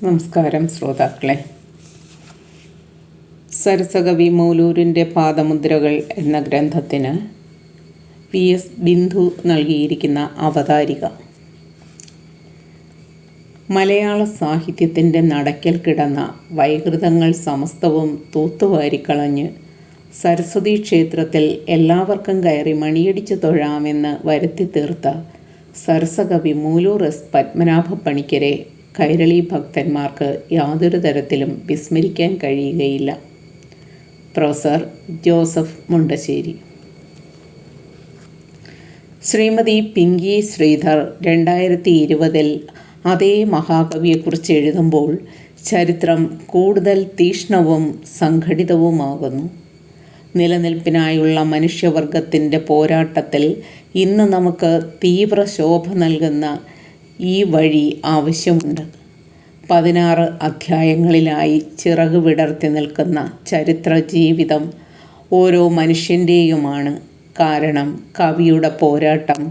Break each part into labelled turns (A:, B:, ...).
A: നമസ്കാരം ശ്രോതാക്കളെ. സരസകവി മൂലൂരിൻ്റെ പാദമുദ്രകൾ എന്ന ഗ്രന്ഥത്തിന് PS ബിന്ദു നൽകിയിരിക്കുന്ന അവതാരിക. മലയാള സാഹിത്യത്തിൻ്റെ നടക്കൽ കിടന്ന വൈകൃതങ്ങൾ സമസ്തവും തൂത്തുവാരിക്കളഞ്ഞ് സരസ്വതി ക്ഷേത്രത്തിൽ എല്ലാവർക്കും കയറി മണിയടിച്ചു തൊഴാമെന്ന് വരുത്തി തീർത്ത സരസകവി മൂലൂർ S പത്മനാഭ പണിക്കരെ കൈരളി ഭക്തന്മാർക്ക് യാതൊരു തരത്തിലും വിസ്മരിക്കാൻ കഴിയുകയില്ല. പ്രൊഫസർ ജോസഫ് മുണ്ടശ്ശേരി. ശ്രീമതി പിങ്കി ശ്രീധർ 2020 അതേ മഹാകവിയെക്കുറിച്ച് എഴുതുമ്പോൾ ചരിത്രം കൂടുതൽ തീക്ഷ്ണവും സംഘടിതവുമാകുന്നു. നിലനിൽപ്പിനായുള്ള മനുഷ്യവർഗത്തിൻ്റെ പോരാട്ടത്തിൽ ഇന്ന് നമുക്ക് തീവ്ര ശോഭ നൽകുന്ന ഈ വഴി ആവശ്യമുണ്ട്. 16 അധ്യായങ്ങളിലായി ചിറക് വിടർത്തി നിൽക്കുന്ന ചരിത്ര ജീവിതം ഓരോ മനുഷ്യൻ്റെയുമാണ്. കാരണം കവിയുടെ പോരാട്ടം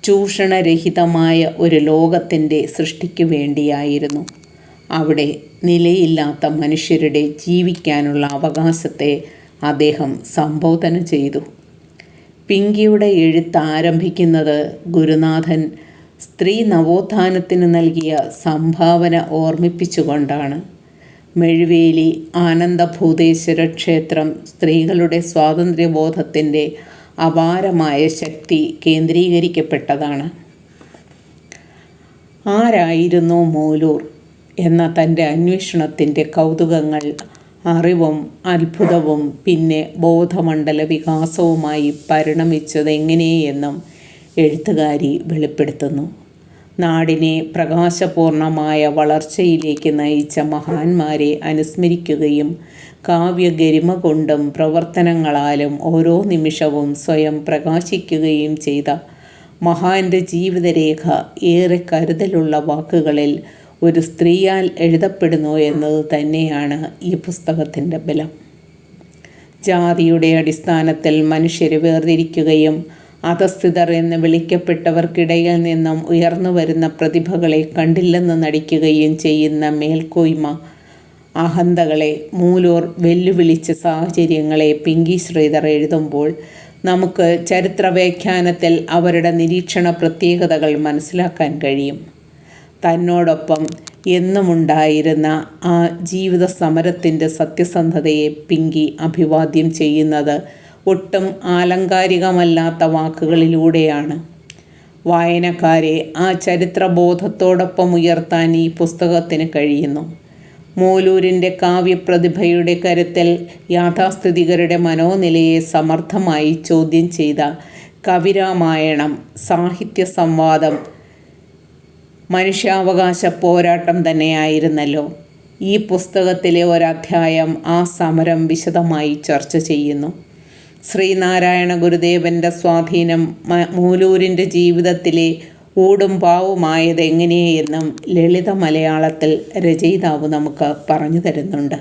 A: ചൂഷണരഹിതമായ ഒരു ലോകത്തിൻ്റെ സൃഷ്ടിക്ക് വേണ്ടിയായിരുന്നു. അവിടെ നിലയില്ലാത്ത മനുഷ്യരുടെ ജീവിക്കാനുള്ള അവകാശത്തെ അദ്ദേഹം സംബോധന ചെയ്തു. പിങ്കിയുടെ എഴുത്ത് ആരംഭിക്കുന്നത് ഗുരുനാഥൻ സ്ത്രീ നവോത്ഥാനത്തിന് നൽകിയ സംഭാവന ഓർമ്മിപ്പിച്ചുകൊണ്ടാണ്. മെഴുവേലി ആനന്ദഭൂതേശ്വര ക്ഷേത്രം സ്ത്രീകളുടെ സ്വാതന്ത്ര്യബോധത്തിൻ്റെ അപാരമായ ശക്തി കേന്ദ്രീകരിക്കപ്പെട്ടതാണ്. ആരായിരുന്നു മൂലൂർ എന്ന തൻ്റെ അന്വേഷണത്തിൻ്റെ കൗതുകങ്ങൾ അറിവും അത്ഭുതവും പിന്നെ ബോധമണ്ഡല വികാസവുമായി പരിണമിച്ചതെങ്ങനെയെന്നും എഴുത്തുകാരി വെളിപ്പെടുത്തുന്നു. നാടിനെ പ്രകാശപൂർണമായ വളർച്ചയിലേക്ക് നയിച്ച മഹാന്മാരെ അനുസ്മരിക്കുകയും കാവ്യഗരിമ കൊണ്ടും പ്രവർത്തനങ്ങളാലും ഓരോ നിമിഷവും സ്വയം പ്രകാശിക്കുകയും ചെയ്ത മഹാൻ്റെ ജീവിതരേഖ ഏറെ കരുതലുള്ള വാക്കുകളിൽ ഒരു സ്ത്രീയാൽ എഴുതപ്പെടുന്നു എന്നത് തന്നെയാണ് ഈ പുസ്തകത്തിൻ്റെ ബലം. ജാതിയുടെ അടിസ്ഥാനത്തിൽ മനുഷ്യരെ വേർതിരിക്കുകയും അധസ്ഥിതർ എന്ന് വിളിക്കപ്പെട്ടവർക്കിടയിൽ നിന്നും ഉയർന്നു വരുന്ന പ്രതിഭകളെ കണ്ടില്ലെന്ന് നടിക്കുകയും ചെയ്യുന്ന മേൽക്കോയ്മ അഹന്തകളെ മൂലൂർ വെല്ലുവിളിച്ച സാഹചര്യങ്ങളെ പിങ്കി ശ്രീധർ എഴുതുമ്പോൾ നമുക്ക് ചരിത്രവ്യാഖ്യാനത്തിൽ അവരുടെ നിരീക്ഷണ പ്രത്യേകതകൾ മനസ്സിലാക്കാൻ കഴിയും. തന്നോടൊപ്പം എന്നുമുണ്ടായിരുന്ന ആ ജീവിത സമരത്തിൻ്റെ സത്യസന്ധതയെ പിങ്കി അഭിവാദ്യം ചെയ്യുന്നത് ഒട്ടും ആലങ്കാരികമല്ലാത്ത വാക്കുകളിലൂടെയാണ്. വായനക്കാരെ ആ ചരിത്രബോധത്തോടൊപ്പം ഉയർത്താൻ ഈ പുസ്തകത്തിന് കഴിയുന്നു. മൂലൂരിൻ്റെ കാവ്യപ്രതിഭയുടെ കരുത്തിൽ യാഥാസ്ഥിതികരുടെ മനോനിലയെ സമർത്ഥമായി ചോദ്യം ചെയ്ത കവിരാമായണം സാഹിത്യ സംവാദം മനുഷ്യാവകാശ പോരാട്ടം തന്നെയായിരുന്നല്ലോ. ഈ പുസ്തകത്തിലെ ഒരധ്യായം ആ സമരം വിശദമായി ചർച്ച ചെയ്യുന്നു. ശ്രീനാരായണ ഗുരുദേവൻ്റെ സ്വാധീനം മൂലൂരിൻ്റെ ജീവിതത്തിലെ ഊടും പാവുമായത് എങ്ങനെയെന്നും ലളിത മലയാളത്തിൽ രചയിതാവ് നമുക്ക് പറഞ്ഞു തരുന്നുണ്ട്.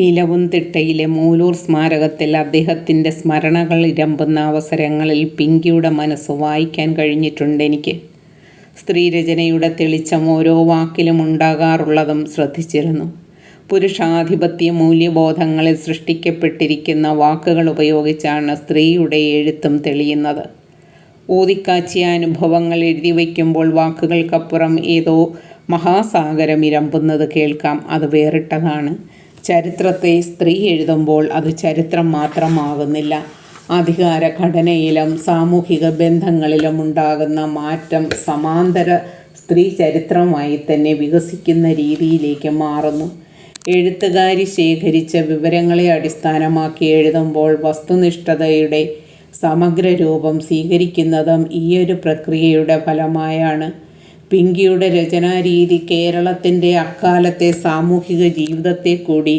A: ഇലവുംതിട്ടയിലെ മൂലൂർ സ്മാരകത്തിൽ അദ്ദേഹത്തിൻ്റെ സ്മരണകൾ ഇരമ്പുന്ന അവസരങ്ങളിൽ പിങ്കിയുടെ മനസ്സ് വായിക്കാൻ കഴിഞ്ഞിട്ടുണ്ട് എനിക്ക്. സ്ത്രീരചനയുടെ തെളിച്ചം ഓരോ വാക്കിലും ഉണ്ടാകാറുള്ളതും ശ്രദ്ധിച്ചിരുന്നു. പുരുഷാധിപത്യ മൂല്യബോധങ്ങളിൽ സൃഷ്ടിക്കപ്പെട്ടിരിക്കുന്ന വാക്കുകൾ ഉപയോഗിച്ചാണ് സ്ത്രീയുടെ എഴുത്തും തെളിയുന്നത്. ഊതിക്കാച്ചിയ അനുഭവങ്ങൾ എഴുതി വയ്ക്കുമ്പോൾ വാക്കുകൾക്കപ്പുറം ഏതോ മഹാസാഗരം ഇരമ്പുന്നത് കേൾക്കാം. അത് വേറിട്ടതാണ്. ചരിത്രത്തെ സ്ത്രീ എഴുതുമ്പോൾ അത് ചരിത്രം മാത്രമാകുന്നില്ല. അധികാര ഘടനയിലും സാമൂഹിക ബന്ധങ്ങളിലും ഉണ്ടാകുന്ന മാറ്റം സമാന്തര സ്ത്രീ ചരിത്രമായി തന്നെ വികസിക്കുന്ന രീതിയിലേക്ക് മാറുന്നു. എഴുത്തുകാരി ശേഖരിച്ച വിവരങ്ങളെ അടിസ്ഥാനമാക്കി എഴുതുമ്പോൾ വസ്തുനിഷ്ഠതയുടെ സമഗ്ര രൂപം സ്വീകരിക്കുന്നതും ഈയൊരു പ്രക്രിയയുടെ ഫലമായാണ്. പിങ്കിയുടെ രചനാരീതി കേരളത്തിൻ്റെ അക്കാലത്തെ സാമൂഹിക ജീവിതത്തെ കൂടി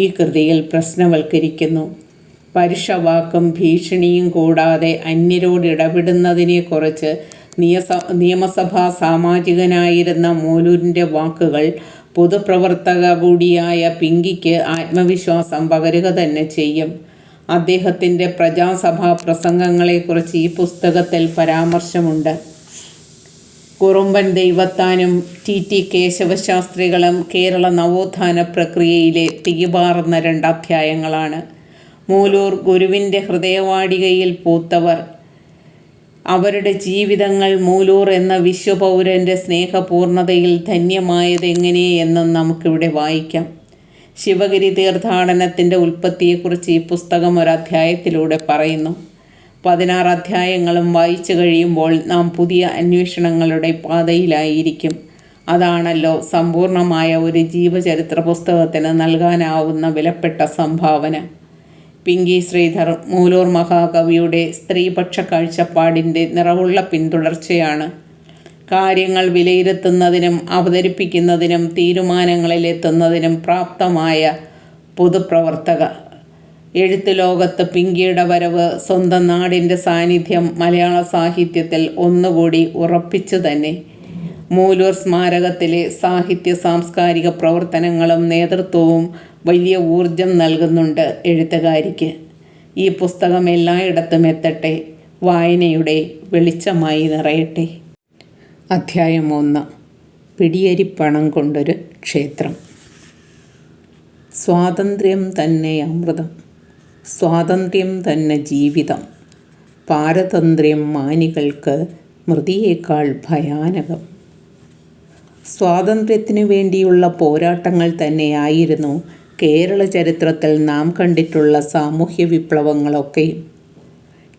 A: ഈ കൃതിയിൽ പ്രശ്നവൽക്കരിക്കുന്നു. പരുഷവാക്കും ഭീഷണിയും കൂടാതെ അന്യരോട് ഇടപെടുന്നതിനെക്കുറിച്ച് നിയമസഭാ സാമാജികനായിരുന്ന മൂലൂരിൻ്റെ വാക്കുകൾ പൊതുപ്രവർത്തക കൂടിയായ പിങ്കിക്ക് ആത്മവിശ്വാസം പകരുക തന്നെ ചെയ്യും. അദ്ദേഹത്തിൻ്റെ പ്രജാസഭാ പ്രസംഗങ്ങളെക്കുറിച്ച് ഈ പുസ്തകത്തിൽ പരാമർശമുണ്ട്. കുറുമ്പൻ ദൈവത്താനും ടി കേശവശാസ്ത്രികളും കേരള നവോത്ഥാന പ്രക്രിയയിലെ തീപാറുന്ന രണ്ടധ്യായങ്ങളാണ്. മൂലൂർ ഗുരുവിൻ്റെ ഹൃദയവാടികയിൽ പൂത്തവർ. അവരുടെ ജീവിതങ്ങൾ മൂലൂർ എന്ന വിശ്വപൗരൻ്റെ സ്നേഹപൂർണതയിൽ ധന്യമായതെങ്ങനെയെന്നും നമുക്കിവിടെ വായിക്കാം. ശിവഗിരി തീർത്ഥാടനത്തിൻ്റെ ഉൽപ്പത്തിയെക്കുറിച്ച് ഈ പുസ്തകം ഒരധ്യായത്തിലൂടെ പറയുന്നു. 16 അധ്യായങ്ങളും വായിച്ചു കഴിയുമ്പോൾ നാം പുതിയ അന്വേഷണങ്ങളുടെ പാതയിലായിരിക്കും. അതാണല്ലോ സമ്പൂർണമായ ഒരു ജീവചരിത്ര പുസ്തകത്തിന് നൽകാനാവുന്ന വിലപ്പെട്ട സംഭാവന. പിങ്കി ശ്രീധർ മൂലൂർ മഹാകവിയുടെ സ്ത്രീപക്ഷ കാഴ്ചപ്പാടിൻ്റെ നിറവുള്ള പിന്തുടർച്ചയാണ്. കാര്യങ്ങൾ വിലയിരുത്തുന്നതിനും അവതരിപ്പിക്കുന്നതിനും തീരുമാനങ്ങളിലെത്തുന്നതിനും പ്രാപ്തമായ പൊതുപ്രവർത്തക. എഴുത്ത് ലോകത്ത് പിങ്കിയുടെ വരവ് സ്വന്തം നാടിൻ്റെ സാന്നിധ്യം മലയാള സാഹിത്യത്തിൽ ഒന്നുകൂടി ഉറപ്പിച്ചു തന്നെ. മൂലൂർ സ്മാരകത്തിലെ സാഹിത്യ സാംസ്കാരിക പ്രവർത്തനങ്ങളും നേതൃത്വവും വലിയ ഊർജം നൽകുന്നുണ്ട് എഴുത്തുകാരിക്ക്. ഈ പുസ്തകം എല്ലായിടത്തും എത്തട്ടെ, വായനയുടെ വെളിച്ചമായി നിറയട്ടെ. അധ്യായം 1. പിടിയരിപ്പണം കൊണ്ടൊരു ക്ഷേത്രം. സ്വാതന്ത്ര്യം തന്നെ അമൃതം, സ്വാതന്ത്ര്യം തന്നെ ജീവിതം, പാരതന്ത്ര്യം മാനികൾക്ക് മൃതിയേക്കാൾ ഭയാനകം. സ്വാതന്ത്ര്യത്തിനു വേണ്ടിയുള്ള പോരാട്ടങ്ങൾ തന്നെയായിരുന്നു കേരള ചരിത്രത്തിൽ നാം കണ്ടിട്ടുള്ള സാമൂഹ്യ വിപ്ലവങ്ങളൊക്കെയും.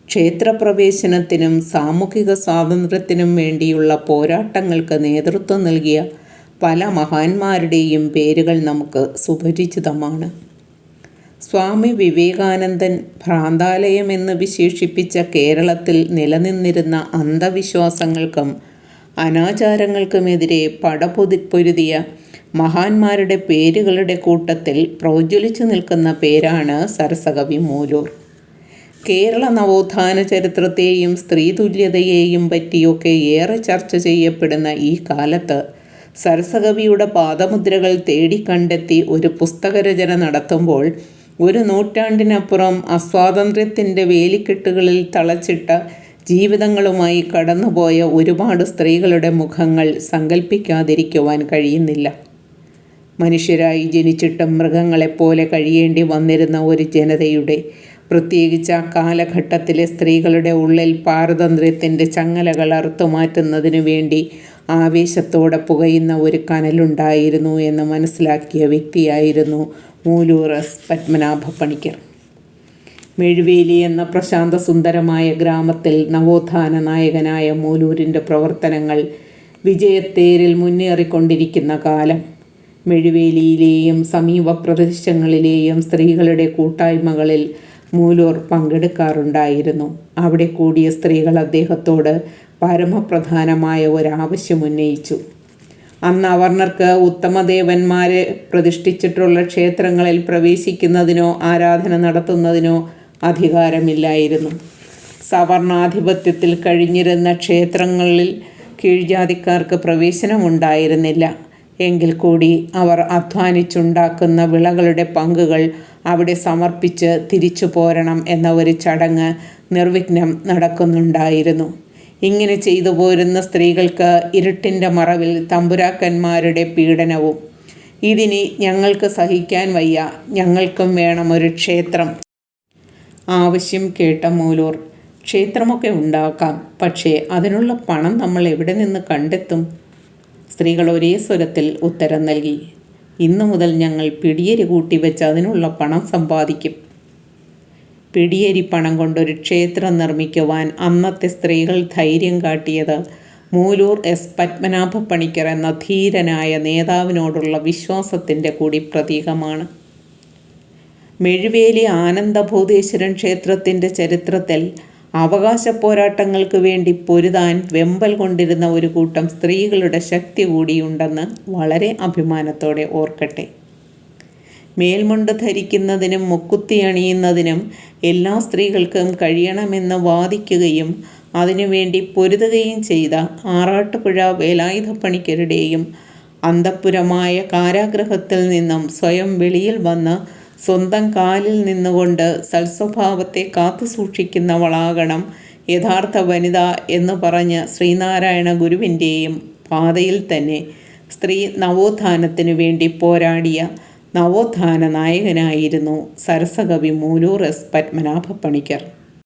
A: ക്ഷേത്രപ്രവേശനത്തിനും സാമൂഹിക സ്വാതന്ത്ര്യത്തിനും വേണ്ടിയുള്ള പോരാട്ടങ്ങൾക്ക് നേതൃത്വം നൽകിയ പല മഹാന്മാരുടെയും പേരുകൾ നമുക്ക് സുപരിചിതമാണ്. സ്വാമി വിവേകാനന്ദൻ ഭ്രാന്താലയമെന്ന് വിശേഷിപ്പിച്ച കേരളത്തിൽ നിലനിന്നിരുന്ന അന്ധവിശ്വാസങ്ങൾക്കും അനാചാരങ്ങൾക്കുമെതിരെ പടപൊരുതിയ മഹാന്മാരുടെ പേരുകളുടെ കൂട്ടത്തിൽ പ്രോജ്വലിച്ചു നിൽക്കുന്ന പേരാണ് സരസകവി മൂലൂർ. കേരള നവോത്ഥാന ചരിത്രത്തെയും സ്ത്രീതുല്യതയെയും പറ്റിയൊക്കെ ഏറെ ചർച്ച ചെയ്യപ്പെടുന്ന ഈ കാലത്ത് സരസകവിയുടെ പാദമുദ്രകൾ തേടിക്കണ്ടെത്തി ഒരു പുസ്തകരചന നടത്തുമ്പോൾ ഒരു നൂറ്റാണ്ടിനപ്പുറം അസ്വാതന്ത്ര്യത്തിൻ്റെ വേലിക്കെട്ടുകളിൽ തളച്ചിട്ട ജീവിതങ്ങളുമായി കടന്നുപോയ ഒരുപാട് സ്ത്രീകളുടെ മുഖങ്ങൾ സങ്കല്പിക്കാതിരിക്കുവാൻ കഴിയുന്നില്ല. മനുഷ്യരായി ജനിച്ചിട്ടും മൃഗങ്ങളെപ്പോലെ കഴിയേണ്ടി വന്നിരുന്ന ഒരു ജനതയുടെ, പ്രത്യേകിച്ച് ആ കാലഘട്ടത്തിലെ സ്ത്രീകളുടെ ഉള്ളിൽ പാരതന്ത്ര്യത്തിൻ്റെ ചങ്ങലകൾ അറുത്തുമാറ്റുന്നതിനു വേണ്ടി ആവേശത്തോടെ പുകയുന്ന ഒരു കനലുണ്ടായിരുന്നു എന്ന് മനസ്സിലാക്കിയ വ്യക്തിയായിരുന്നു മൂലൂർ എസ് പത്മനാഭ പണിക്കർ. മെഴുവേലി എന്ന പ്രശാന്ത സുന്ദരമായ ഗ്രാമത്തിൽ നവോത്ഥാന നായകനായ മൂലൂരിൻ്റെ പ്രവർത്തനങ്ങൾ വിജയത്തേരിൽ മുന്നേറിക്കൊണ്ടിരിക്കുന്ന കാലം. മെഴുവേലിയിലെയും സമീപ പ്രദേശങ്ങളിലെയും സ്ത്രീകളുടെ കൂട്ടായ്മകളിൽ മൂലൂർ പങ്കെടുക്കാറുണ്ടായിരുന്നു. അവിടെ കൂടിയ സ്ത്രീകൾ അദ്ദേഹത്തോട് പരമപ്രധാനമായ ഒരാവശ്യമുന്നയിച്ചു. അന്ന് അവർണർക്ക് ഉത്തമദേവന്മാരെ പ്രതിഷ്ഠിച്ചിട്ടുള്ള ക്ഷേത്രങ്ങളിൽ പ്രവേശിക്കുന്നതിനോ ആരാധന നടത്തുന്നതിനോ അധികാരമില്ലായിരുന്നു. സവർണാധിപത്യത്തിൽ കഴിഞ്ഞിരുന്ന ക്ഷേത്രങ്ങളിൽ കീഴ്ജാതിക്കാർക്ക് പ്രവേശനമുണ്ടായിരുന്നില്ല. എങ്കിൽ കൂടി അവർ അധ്വാനിച്ചുണ്ടാക്കുന്ന വിളകളുടെ പങ്കുകൾ അവിടെ സമർപ്പിച്ച് തിരിച്ചു പോരണം എന്ന ഒരു ചടങ്ങ് നിർവിഘ്നം നടക്കുന്നുണ്ടായിരുന്നു. ഇങ്ങനെ ചെയ്തു പോരുന്ന സ്ത്രീകൾക്ക് ഇരുട്ടിൻ്റെ മറവിൽ തമ്പുരാക്കന്മാരുടെ പീഡനവും. ഇതിനി ഞങ്ങൾക്ക് സഹിക്കാൻ വയ്യ, ഞങ്ങൾക്കും വേണം ഒരു ക്ഷേത്രം. ആവശ്യം കേട്ട മൂലൂർ, ക്ഷേത്രമൊക്കെ ഉണ്ടാക്കാം, പക്ഷേ അതിനുള്ള പണം നമ്മൾ എവിടെ നിന്ന് കണ്ടെത്തും? സ്ത്രീകൾ ഒരേ സ്വരത്തിൽ ഉത്തരം നൽകി. ഇന്നു മുതൽ ഞങ്ങൾ പിടിയരി കൂട്ടിവെച്ച് അതിനുള്ള പണം സമ്പാദിക്കും. പിടിയരി പണം കൊണ്ടൊരു ക്ഷേത്രം നിർമ്മിക്കുവാൻ അന്നത്തെ സ്ത്രീകൾ ധൈര്യം കാട്ടിയത് മൂലൂർ എസ് പത്മനാഭ പണിക്കർ എന്ന ധീരനായ നേതാവിനോടുള്ള വിശ്വാസത്തിൻ്റെ കൂടി പ്രതീകമാണ്. മെഴുവേലി ആനന്ദഭൂതേശ്വരൻ ക്ഷേത്രത്തിൻ്റെ ചരിത്രത്തിൽ അവകാശ പോരാട്ടങ്ങൾക്ക് വേണ്ടി പൊരുതാൻ വെമ്പൽ കൊണ്ടിരുന്ന ഒരു കൂട്ടം സ്ത്രീകളുടെ ശക്തി കൂടിയുണ്ടെന്ന് വളരെ അഭിമാനത്തോടെ ഓർക്കട്ടെ. മേൽമുണ്ട് ധരിക്കുന്നതിനും മുക്കുത്തി അണിയുന്നതിനും എല്ലാ സ്ത്രീകൾക്കും കഴിയണമെന്ന് വാദിക്കുകയും അതിനുവേണ്ടി പൊരുതുകയും ചെയ്ത ആറാട്ടുപുഴ വേലായുധപ്പണിക്കരുടെയും അന്തഃപുരമായ കാരാഗൃഹത്തിൽ നിന്നും സ്വയം വെളിയിൽ വന്ന് സ്വന്തം കാലിൽ നിന്നുകൊണ്ട് സൽസ്വഭാവത്തെ കാത്തു സൂക്ഷിക്കുന്നവളാകണം യഥാർത്ഥ വനിത എന്ന് പറഞ്ഞ ശ്രീനാരായണ ഗുരുവിൻ്റെയും പാതയിൽ തന്നെ സ്ത്രീ നവോത്ഥാനത്തിനു വേണ്ടി പോരാടിയ നവോത്ഥാന നായകനായിരുന്നു സരസകവി മൂലൂർ എസ് പത്മനാഭ പണിക്കർ.